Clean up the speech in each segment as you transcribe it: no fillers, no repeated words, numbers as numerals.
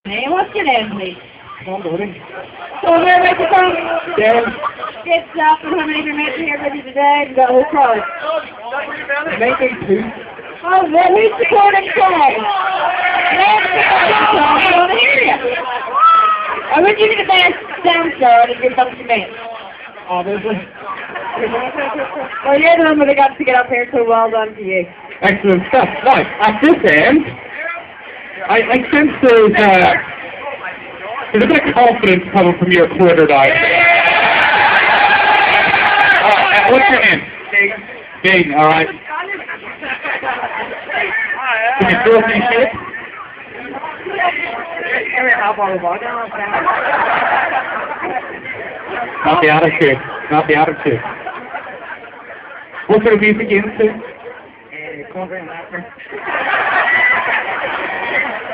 Hey, what's your name, please? Come on, So where are you from? Darren. Good stuff, and how many of your mates are here with you today? And got a whole crowd. Maybe two. Oh, well, who's supporting Craig? Let's support Craig, I want to hear you. I will give you the best dancer and if you're some to me. Obviously. Well, you're the one that got to get up here, so well done to you. Excellent stuff. Right, at this end, I sense there's a bit of confidence coming from your quarter guy. What's your name? Deaglan, alright. Can you throw some shit? Not the attitude. Not the attitude. What sort of music you into? Country and Western.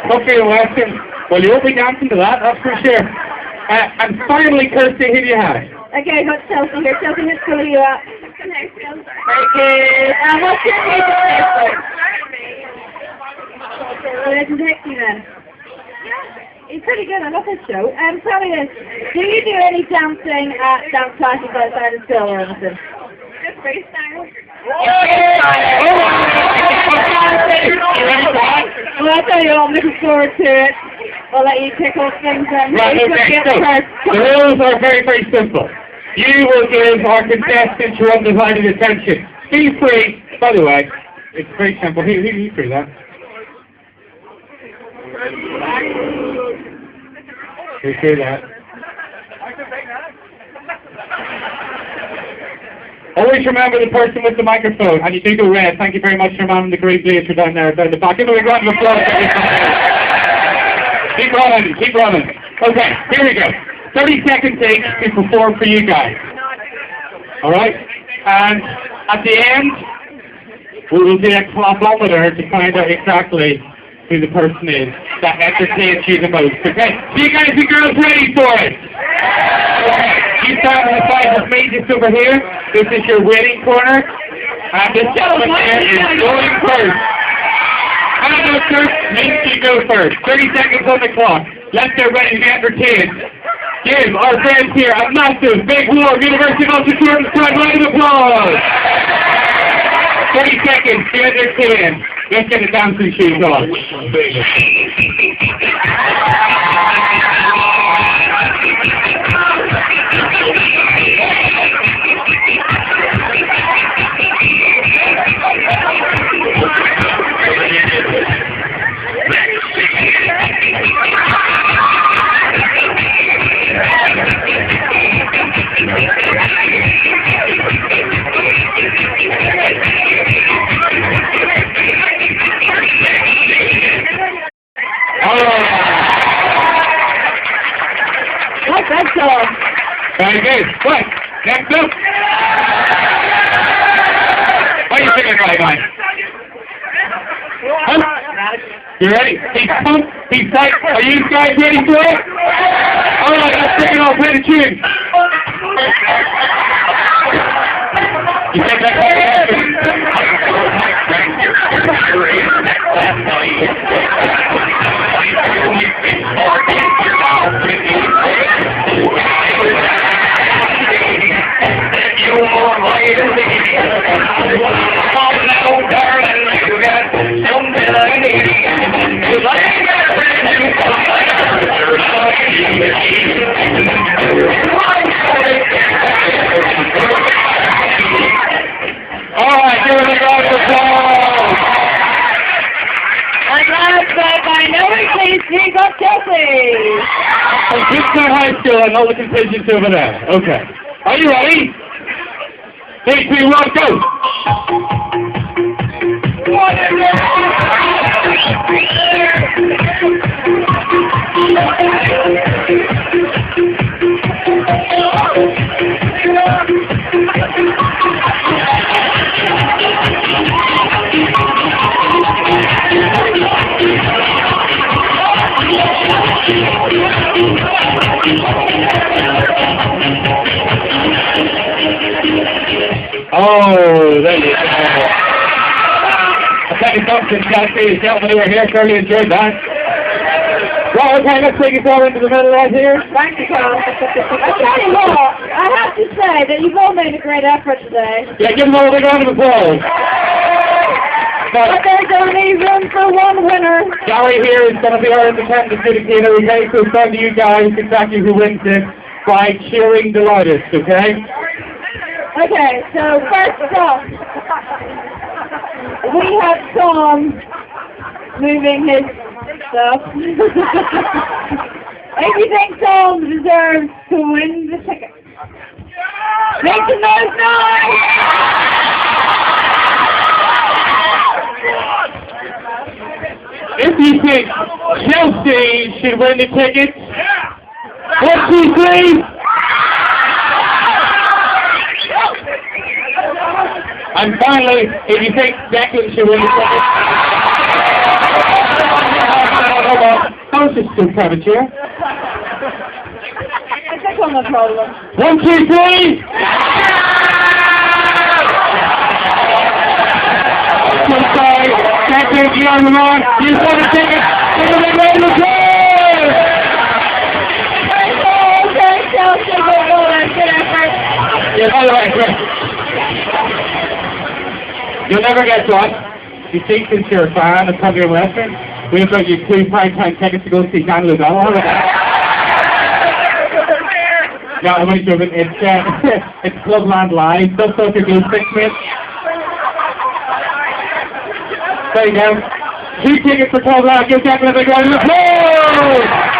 Country and Western. Well, you'll be dancing to that, that's for sure. And finally, Kirsty, who do you have? Okay, what's Chelsea here? Chelsea, which school are you at? Very good. And what's your music taste? Well, it's Dixie then. He's pretty good, I love his show. Tell me this, do you do any dancing at dance classes outside of school or anything? Just freestyle. Well, I'll tell you what, I'm looking forward to it. I'll let you pick up things and right, okay, so the rules are very, very simple. You will give our contestants your undivided attention. Be free, by the way, it's very simple. Who free that? Who free that? Always remember the person with the microphone, and you do go red. Thank you very much for man in the green blazer down there, down the back. Give me a round of applause. Keep running, keep running. Okay, here we go. 30-second takes to perform for you guys. Alright? And at the end, we will do a clapometer to find out exactly who the person is that entertains you the most. Okay? So you guys and girls ready for it? Okay. You start on the side with me just over here. This is your waiting corner. And this gentleman here is going first. Hello, sir. Make you go first. 30 seconds on the clock. Let's get ready to be entertained. Give our friends here a massive, big, warm University of Ulster Jordanstown round of applause. 30 seconds to entertain. Let's get the dancing shoes on. What's that song? Very good. Right, next up. What are you thinking right now? Huh? You ready? He's pumped, he's tight. Are you guys ready for it? Alright, let's take it off. Play the tune. You take that Alright, give it a round of applause. And last but by no means, we got Chelsea. From Jordanstown High School and all the contingents over there. Okay. Are you ready? 3, 2, 1, go! Oh, there you go. A second up to Chelsea. Gentlemen who are here, thoroughly enjoyed that. Oh, okay, let's take it all into the middle right here. Thank you, Carl. I tell you what, I have to say that you've all made a great effort today. Yeah, give them all a big round of applause. But there's only room for one winner. Gary here is going to be our independent adjudicator, okay? So it's down to you guys exactly who wins this by cheering the loudest, okay? Okay, so first off, we have Tom moving his stuff. If you think Tom deserves to win the ticket, make some noise! If you think Chelsea should win the tickets, 1, 2, 3. And finally, if you think Deaglan should win the tickets, don't just still have a chair. That's not a problem. 1, 2, 3. I'm sorry, Deaglan, you're on the mark. You just want a ticket. Give them a round of applause. Okay, Chelsea, good effort. Yeah, by the way, you'll never guess what. You see, since you're a fan of Country and Western, we've got you 2 primetime tickets to go see Dan Liddell. How about that? Yeah, I'm only joking. It's Clubland Live. Don't talk your blue sticks, mate. There you go. 2 tickets for Clubland. Give Deaglan a big round of applause!